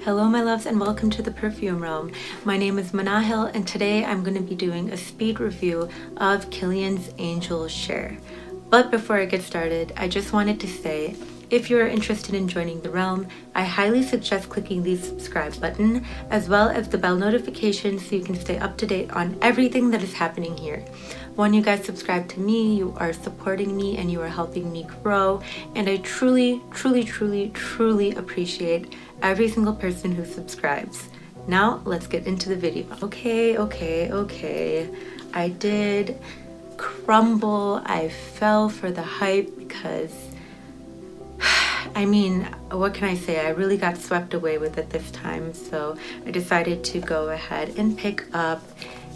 Hello my loves and welcome to the Perfume Realm. My name is Manahil and today I'm going to be doing a speed review of Kilian's Angel Share. But before I get started, I just wanted to say, if you're interested in joining the realm, I highly suggest clicking the subscribe button as well as the bell notification so you can stay up to date on everything that is happening here. When you guys subscribe to me, you are supporting me and you are helping me grow, and I truly appreciate every single person who subscribes. Now let's get into the video. Okay. I did crumble. I fell for the hype because I mean, what can I say? I really got swept away with it this time, so I decided to go ahead and pick up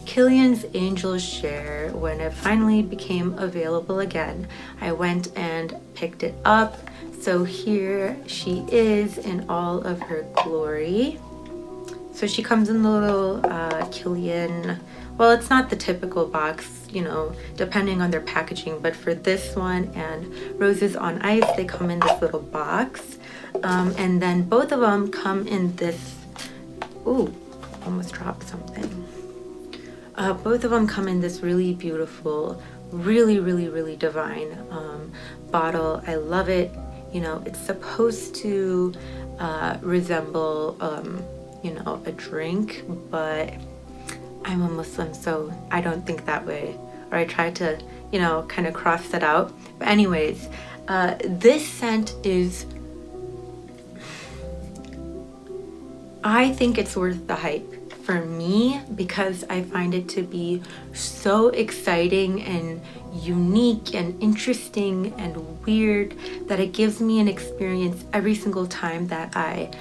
Kilian's Angel Share when it finally became available again. I went and picked it up. So here she is in all of her glory. So she comes in the little Kilian, well, it's not the typical box, you know, depending on their packaging, but for this one and Roses on Ice, they come in this little box. And then both of them come in this, ooh, almost dropped something. Both of them come in this really beautiful, really divine bottle. I love it. You know, it's supposed to resemble, you know, a drink, but I'm a Muslim, so I don't think that way. Or I try to, you know, kind of cross that out. But anyways, this scent is, I think it's worth the hype for me because I find it to be so exciting and unique and interesting and weird that it gives me an experience every single time that I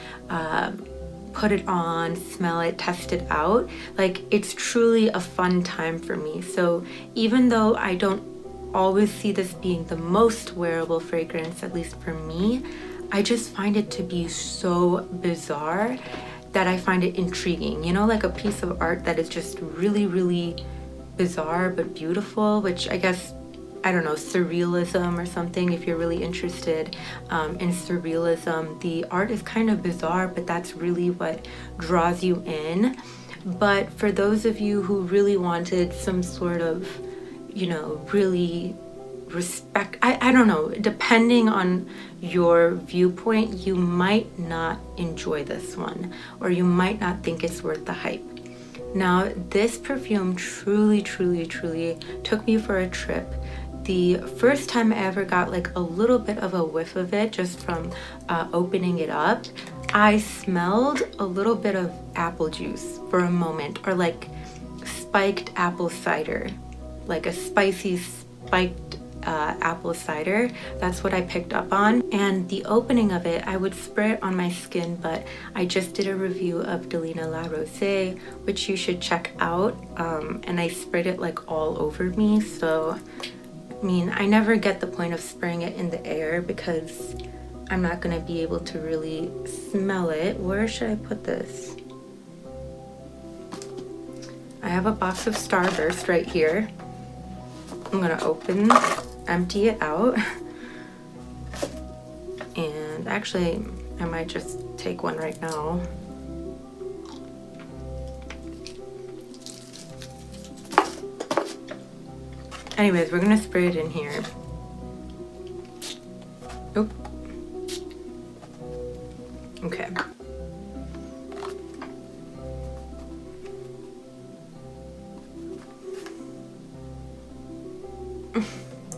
put it on, smell it, test it out. Like, it's truly a fun time for me. So even though I don't always see this being the most wearable fragrance, at least for me, I just find it to be so bizarre that I find it intriguing. You know, like a piece of art that is just really bizarre but beautiful, which I guess, I don't know, surrealism or something. If you're really interested in surrealism, the art is kind of bizarre, but that's really what draws you in. But for those of you who really wanted some sort of, you know, really respect, I don't know, depending on your viewpoint, you might not enjoy this one, or you might not think it's worth the hype. Now, this perfume truly took me for a trip. The first time I ever got like a little bit of a whiff of it, just from opening it up, I smelled a little bit of apple juice for a moment, or like spiked apple cider, like a spicy spiked apple cider. That's what I picked up on. And the opening of it, I would spray it on my skin, but I just did a review of Delina La Rosee, which you should check out, and I sprayed it like all over me. So I mean, I never get the point of spraying it in the air because I'm not going to be able to really smell it. Where should I put this? I have a box of Starburst right here. I'm going to open, empty it out. And actually, I might just take one right now. Anyways, we're gonna spray it in here. Oop. Okay.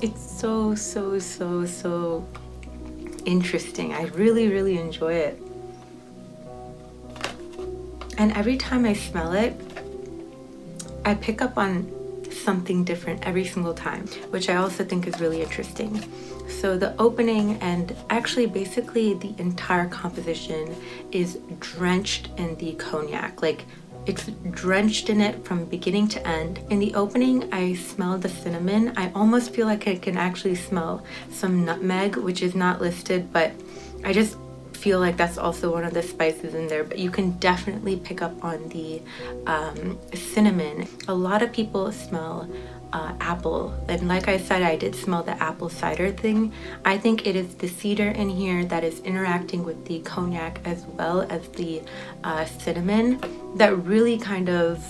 It's so interesting. I really enjoy it. And every time I smell it, I pick up on something different every single time, which I also think is really interesting. So the opening, and actually basically the entire composition, is drenched in the cognac. Like, it's drenched in it from beginning to end. In the opening, I smell the cinnamon. I almost feel like I can actually smell some nutmeg, which is not listed, but I just feel like that's also one of the spices in there. But you can definitely pick up on the cinnamon. A lot of people smell apple. And like I said, I did smell the apple cider thing. I think it is the cedar in here that is interacting with the cognac as well as the cinnamon that really kind of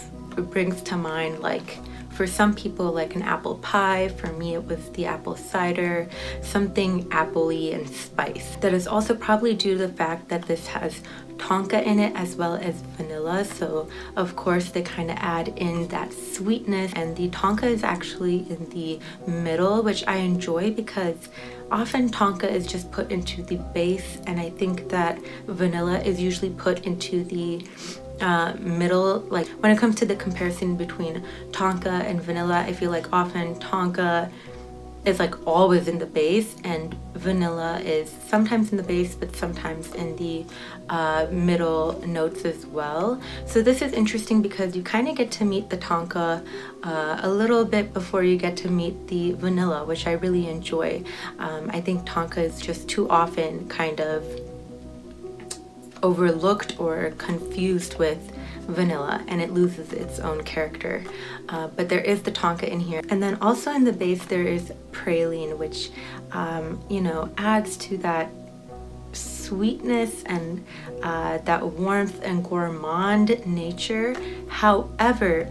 brings to mind, like, for some people, like an apple pie. For me, it was the apple cider, something appley and spice. That is also probably due to the fact that this has tonka in it as well as vanilla. So of course they kind of add in that sweetness, and the tonka is actually in the middle, which I enjoy because often tonka is just put into the base, and I think that vanilla is usually put into the middle. Like when it comes to the comparison between tonka and vanilla, I feel like often tonka is like always in the base, and vanilla is sometimes in the base but sometimes in the middle notes as well. So this is interesting because you kind of get to meet the tonka a little bit before you get to meet the vanilla, which I really enjoy. I think tonka is just too often kind of overlooked or confused with vanilla, and it loses its own character. But there is the tonka in here, and then also in the base there is praline, which you know, adds to that sweetness and that warmth and gourmand nature. However,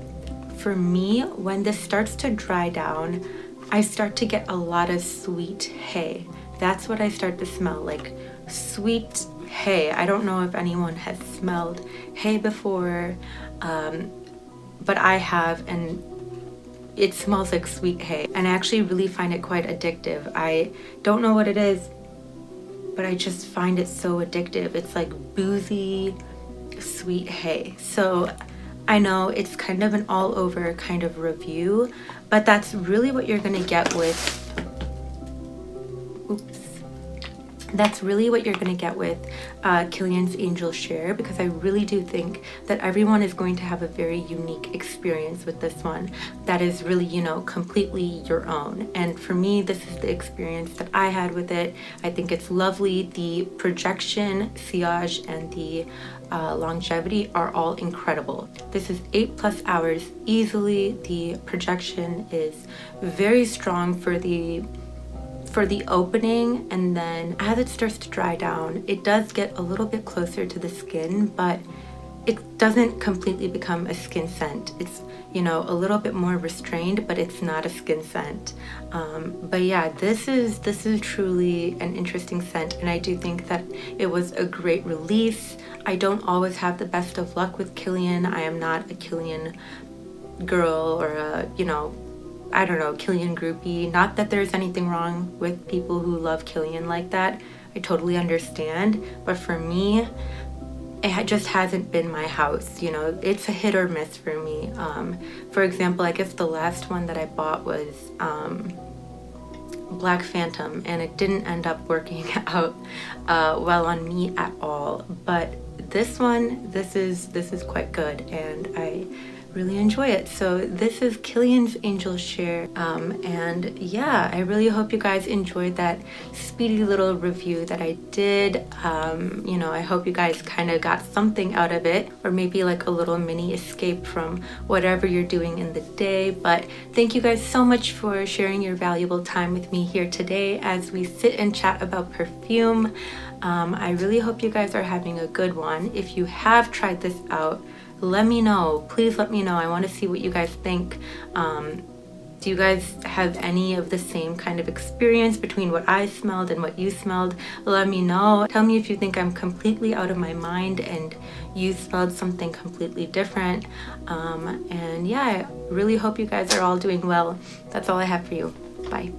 for me, when this starts to dry down, I start to get a lot of sweet hay. That's what I start to smell, like sweet hay. I don't know if anyone has smelled hay before, but I have, and it smells like sweet hay, and I actually really find it quite addictive. I don't know what it is, but I just find it so addictive. It's like boozy sweet hay. So I know it's kind of an all over kind of review, but that's really what you're gonna get with that's really what you're gonna get with Kilian's Angel Share, because I really do think that everyone is going to have a very unique experience with this one that is really, you know, completely your own. And for me, this is the experience that I had with it. I think it's lovely. The projection, sillage, and the longevity are all incredible. This is 8+ hours easily. The projection is very strong for the opening, and then as it starts to dry down, it does get a little bit closer to the skin, but it doesn't completely become a skin scent. It's, you know, a little bit more restrained, but it's not a skin scent. But yeah, this is truly an interesting scent, and I do think that it was a great release. I don't always have the best of luck with Kilian. I am not a Kilian girl or a, you know, I don't know, Kilian groupie. Not that there's anything wrong with people who love Kilian like that. I totally understand. But for me, it just hasn't been my house. You know, it's a hit or miss for me. For example, I guess the last one that I bought was Black Phantom, and it didn't end up working out well on me at all. But this one, this is quite good, and I really enjoy it. So this is Kilian's Angel Share, and yeah, I really hope you guys enjoyed that speedy little review that I did. You know, I hope you guys kind of got something out of it, or maybe like a little mini escape from whatever you're doing in the day. But thank you guys so much for sharing your valuable time with me here today as we sit and chat about perfume. I really hope you guys are having a good one. If you have tried this out, let me know. Please let me know. I want to see what you guys think. Do you guys have any of the same kind of experience between what I smelled and what you smelled? Let me know. Tell me if you think I'm completely out of my mind and you smelled something completely different. And yeah, I really hope you guys are all doing well. That's all I have for you. Bye.